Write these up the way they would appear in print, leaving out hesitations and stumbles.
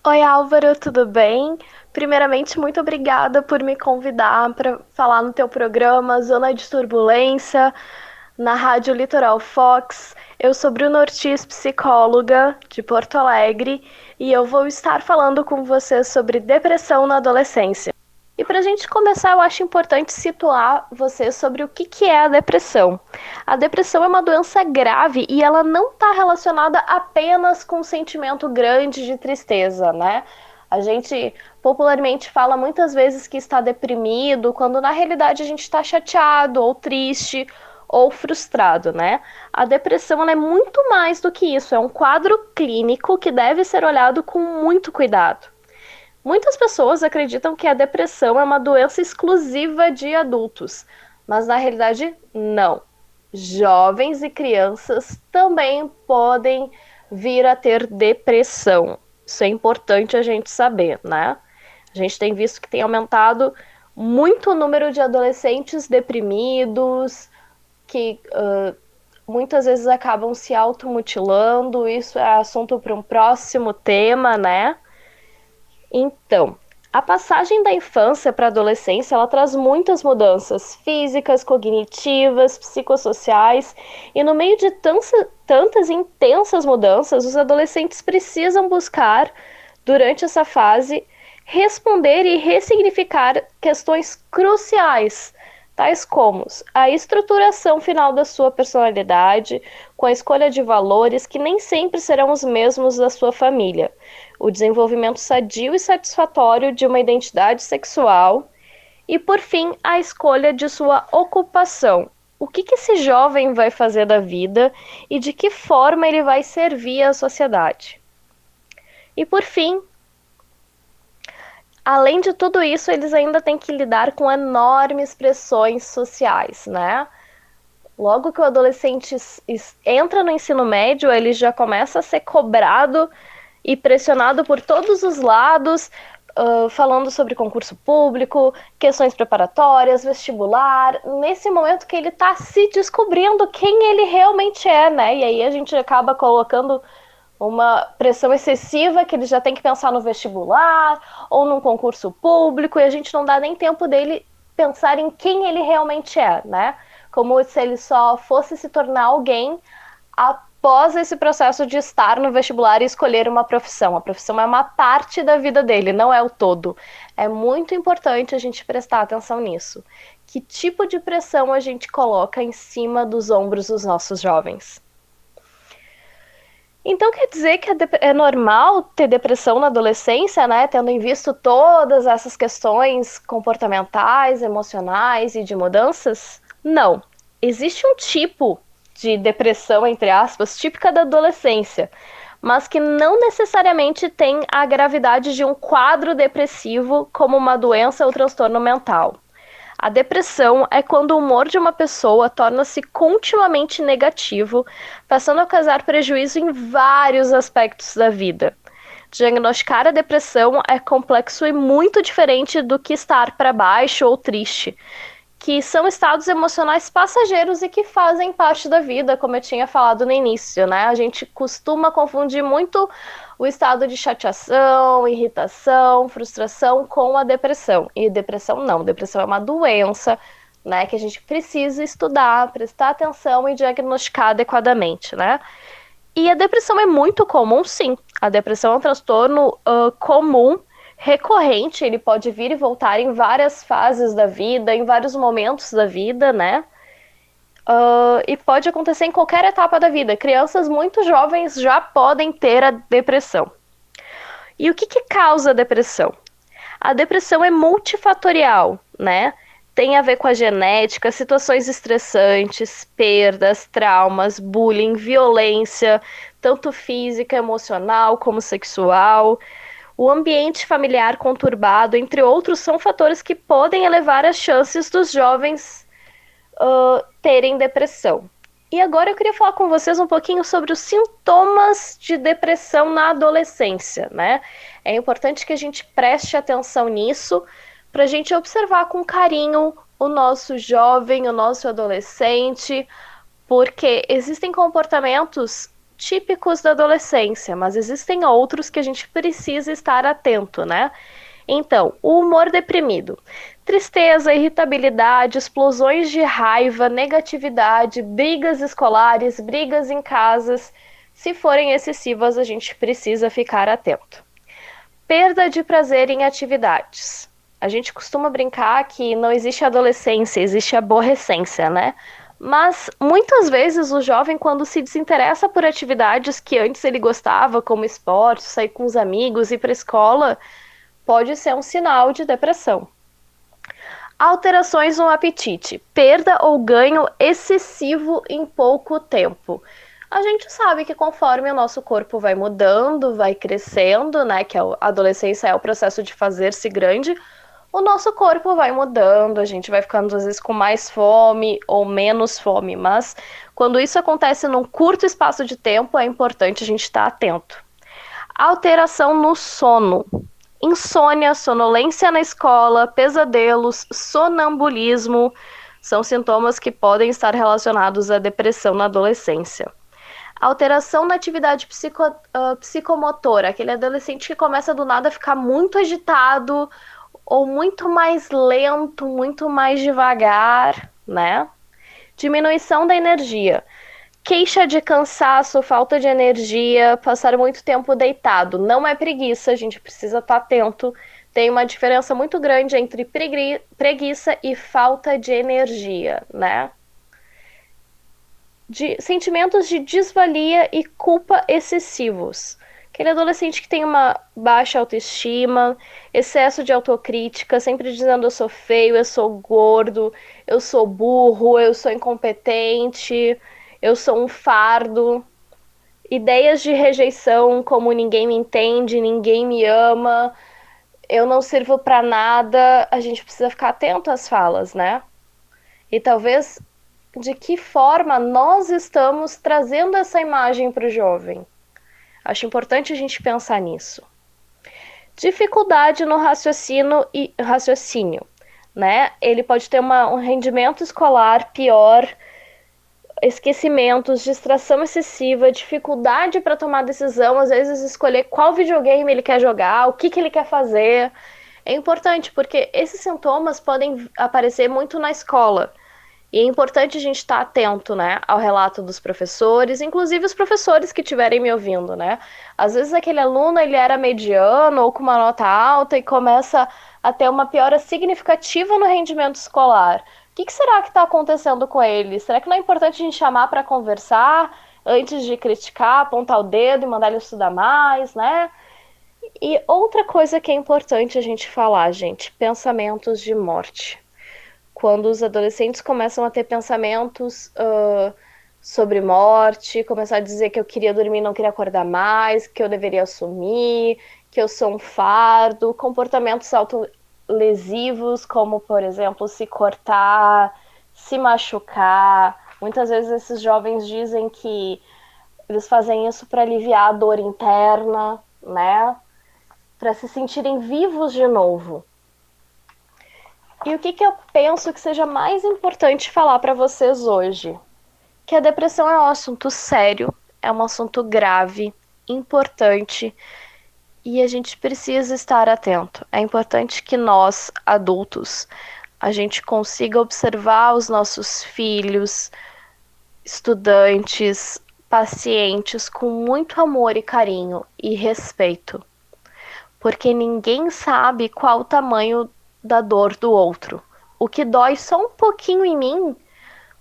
Oi Álvaro, tudo bem? Primeiramente, muito obrigada por me convidar para falar no teu programa Zona de Turbulência, na Rádio Litoral Fox. Eu sou Bruna Ortiz, psicóloga de Porto Alegre, e eu vou estar falando com você sobre depressão na adolescência. E para a gente começar, eu acho importante situar você sobre o que é a depressão. A depressão é uma doença grave e ela não está relacionada apenas com um sentimento grande de tristeza, né? A gente popularmente fala muitas vezes que está deprimido, quando na realidade a gente está chateado ou triste ou frustrado, né? A depressão ela é muito mais do que isso, é um quadro clínico que deve ser olhado com muito cuidado. Muitas pessoas acreditam que a depressão é uma doença exclusiva de adultos, mas na realidade, não. Jovens e crianças também podem vir a ter depressão. Isso é importante a gente saber, né? A gente tem visto que tem aumentado muito o número de adolescentes deprimidos, que muitas vezes acabam se automutilando. Isso é assunto para um próximo tema, né? Então, a passagem da infância para a adolescência, ela traz muitas mudanças físicas, cognitivas, psicossociais, e no meio de tantas e intensas mudanças, os adolescentes precisam buscar, durante essa fase, responder e ressignificar questões cruciais, tais como a estruturação final da sua personalidade, com a escolha de valores que nem sempre serão os mesmos da sua família, o desenvolvimento sadio e satisfatório de uma identidade sexual e, por fim, a escolha de sua ocupação. O que esse jovem vai fazer da vida e de que forma ele vai servir à sociedade. E, por fim, além de tudo isso, eles ainda têm que lidar com enormes pressões sociais, né? Logo que o adolescente entra no ensino médio, ele já começa a ser cobrado e pressionado por todos os lados, falando sobre concurso público, questões preparatórias, vestibular, nesse momento que ele está se descobrindo quem ele realmente é, né? E aí a gente acaba colocando uma pressão excessiva que ele já tem que pensar no vestibular ou num concurso público e a gente não dá nem tempo dele pensar em quem ele realmente é, né? Como se ele só fosse se tornar alguém após esse processo de estar no vestibular e escolher uma profissão. A profissão é uma parte da vida dele, não é o todo. É muito importante a gente prestar atenção nisso. Que tipo de pressão a gente coloca em cima dos ombros dos nossos jovens? Então quer dizer que é normal ter depressão na adolescência, né? Tendo em vista todas essas questões comportamentais, emocionais e de mudanças? Não. Existe um tipo de depressão, entre aspas, típica da adolescência, mas que não necessariamente tem a gravidade de um quadro depressivo como uma doença ou transtorno mental. A depressão é quando o humor de uma pessoa torna-se continuamente negativo, passando a causar prejuízo em vários aspectos da vida. Diagnosticar a depressão é complexo e muito diferente do que estar para baixo ou triste, que são estados emocionais passageiros e que fazem parte da vida, como eu tinha falado no início, né? A gente costuma confundir muito o estado de chateação, irritação, frustração com a depressão. E depressão não, depressão é uma doença, né, que a gente precisa estudar, prestar atenção e diagnosticar adequadamente, né? E a depressão é muito comum, sim. A depressão é um transtorno comum, recorrente, ele pode vir e voltar em várias fases da vida, em vários momentos da vida, né? E pode acontecer em qualquer etapa da vida. Crianças muito jovens já podem ter a depressão. E o que causa a depressão? A depressão é multifatorial, né? Tem a ver com a genética, situações estressantes, perdas, traumas, bullying, violência, tanto física, emocional como sexual. O ambiente familiar conturbado, entre outros, são fatores que podem elevar as chances dos jovens terem depressão. E agora eu queria falar com vocês um pouquinho sobre os sintomas de depressão na adolescência, né? É importante que a gente preste atenção nisso para a gente observar com carinho o nosso jovem, o nosso adolescente, porque existem comportamentos típicos da adolescência, mas existem outros que a gente precisa estar atento, né? Então, o humor deprimido. Tristeza, irritabilidade, explosões de raiva, negatividade, brigas escolares, brigas em casas. Se forem excessivas, a gente precisa ficar atento. Perda de prazer em atividades. A gente costuma brincar que não existe adolescência, existe aborrecência, né? Mas muitas vezes o jovem, quando se desinteressa por atividades que antes ele gostava, como esporte, sair com os amigos, ir para a escola, pode ser um sinal de depressão. Alterações no apetite, perda ou ganho excessivo em pouco tempo. A gente sabe que conforme o nosso corpo vai mudando, vai crescendo, né, que a adolescência é o processo de fazer-se grande, o nosso corpo vai mudando, a gente vai ficando às vezes com mais fome ou menos fome, mas quando isso acontece num curto espaço de tempo, é importante a gente estar atento. Alteração no sono. Insônia, sonolência na escola, pesadelos, sonambulismo são sintomas que podem estar relacionados à depressão na adolescência. Alteração na atividade psicomotora, aquele adolescente que começa do nada a ficar muito agitado ou muito mais lento, muito mais devagar, né? Diminuição da energia. Queixa de cansaço, falta de energia, passar muito tempo deitado. Não é preguiça, a gente precisa estar atento. Tem uma diferença muito grande entre preguiça e falta de energia, né? De sentimentos de desvalia e culpa excessivos. Aquele adolescente que tem uma baixa autoestima, excesso de autocrítica, sempre dizendo eu sou feio, eu sou gordo, eu sou burro, eu sou incompetente, eu sou um fardo. Ideias de rejeição, como ninguém me entende, ninguém me ama, eu não sirvo para nada. A gente precisa ficar atento às falas, né? E talvez de que forma nós estamos trazendo essa imagem para o jovem. Acho importante a gente pensar nisso. Dificuldade no raciocínio, né? Ele pode ter um rendimento escolar pior, esquecimentos, distração excessiva, dificuldade para tomar decisão, às vezes escolher qual videogame ele quer jogar, o que ele quer fazer. É importante porque esses sintomas podem aparecer muito na escola. E é importante a gente estar atento, né, ao relato dos professores, inclusive os professores que estiverem me ouvindo, né? Às vezes aquele aluno, ele era mediano ou com uma nota alta e começa a ter uma piora significativa no rendimento escolar. O que será que está acontecendo com ele? Será que não é importante a gente chamar para conversar antes de criticar, apontar o dedo e mandar ele estudar mais, né? E outra coisa que é importante a gente falar, gente, pensamentos de morte. Quando os adolescentes começam a ter pensamentos sobre morte, começar a dizer que eu queria dormir, não queria acordar mais, que eu deveria assumir, que eu sou um fardo, comportamentos autolesivos, como, por exemplo, se cortar, se machucar. Muitas vezes esses jovens dizem que eles fazem isso para aliviar a dor interna, né? Para se sentirem vivos de novo. E o que eu penso que seja mais importante falar para vocês hoje? Que a depressão é um assunto sério, é um assunto grave, importante, e a gente precisa estar atento. É importante que nós, adultos, a gente consiga observar os nossos filhos, estudantes, pacientes com muito amor e carinho e respeito. Porque ninguém sabe qual o tamanho da dor do outro. O que dói só um pouquinho em mim,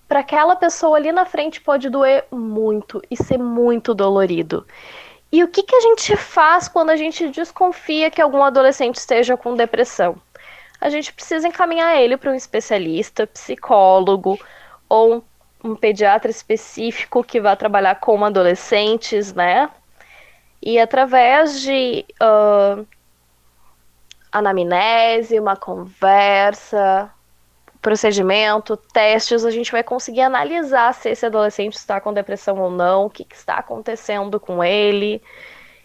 para aquela pessoa ali na frente pode doer muito e ser muito dolorido. E o que a gente faz quando a gente desconfia que algum adolescente esteja com depressão? A gente precisa encaminhar ele para um especialista, psicólogo ou um pediatra específico que vai trabalhar com adolescentes, né? E através de anamnese, uma conversa, procedimento, testes, a gente vai conseguir analisar se esse adolescente está com depressão ou não, o que está acontecendo com ele.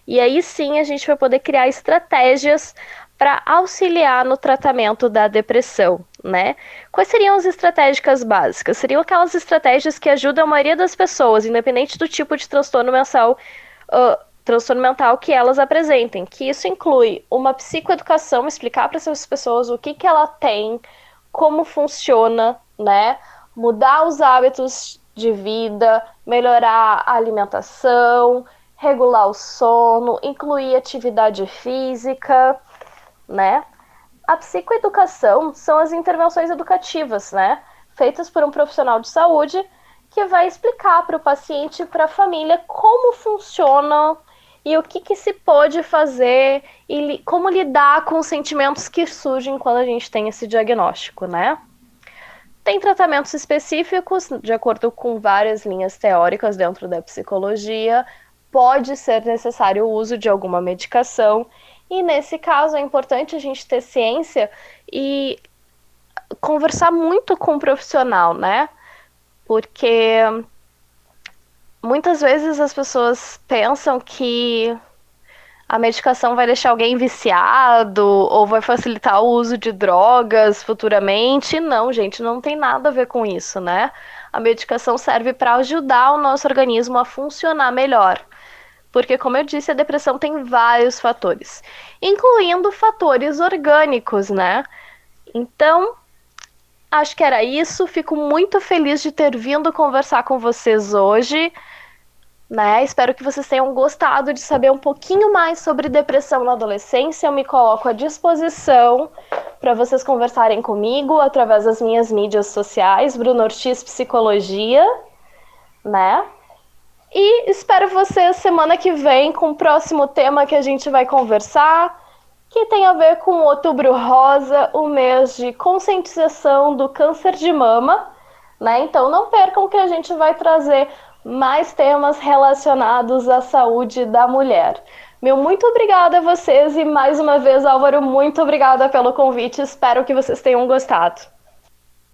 E aí sim a gente vai poder criar estratégias para auxiliar no tratamento da depressão, né? Quais seriam as estratégicas básicas? Seriam aquelas estratégias que ajudam a maioria das pessoas, independente do tipo de transtorno mental que elas apresentem, que isso inclui uma psicoeducação, explicar para essas pessoas o que ela tem, como funciona, né? Mudar os hábitos de vida, melhorar a alimentação, regular o sono, incluir atividade física, né? A psicoeducação são as intervenções educativas, né? Feitas por um profissional de saúde que vai explicar para o paciente e para a família como funciona e o que se pode fazer e como lidar com os sentimentos que surgem quando a gente tem esse diagnóstico, né? Tem tratamentos específicos, de acordo com várias linhas teóricas dentro da psicologia, pode ser necessário o uso de alguma medicação, e nesse caso é importante a gente ter ciência e conversar muito com o profissional, né? Porque muitas vezes as pessoas pensam que a medicação vai deixar alguém viciado ou vai facilitar o uso de drogas futuramente. Não, gente, não tem nada a ver com isso, né? A medicação serve para ajudar o nosso organismo a funcionar melhor. Porque, como eu disse, a depressão tem vários fatores, incluindo fatores orgânicos, né? Então, acho que era isso. Fico muito feliz de ter vindo conversar com vocês hoje, né? Espero que vocês tenham gostado de saber um pouquinho mais sobre depressão na adolescência. Eu me coloco à disposição para vocês conversarem comigo através das minhas mídias sociais, Bruno Ortiz Psicologia, né? E espero vocês semana que vem com o próximo tema que a gente vai conversar, que tem a ver com o Outubro Rosa, o mês de conscientização do câncer de mama, né? Então não percam que a gente vai trazer mais temas relacionados à saúde da mulher. Meu muito obrigada a vocês e mais uma vez, Álvaro, muito obrigada pelo convite. Espero que vocês tenham gostado.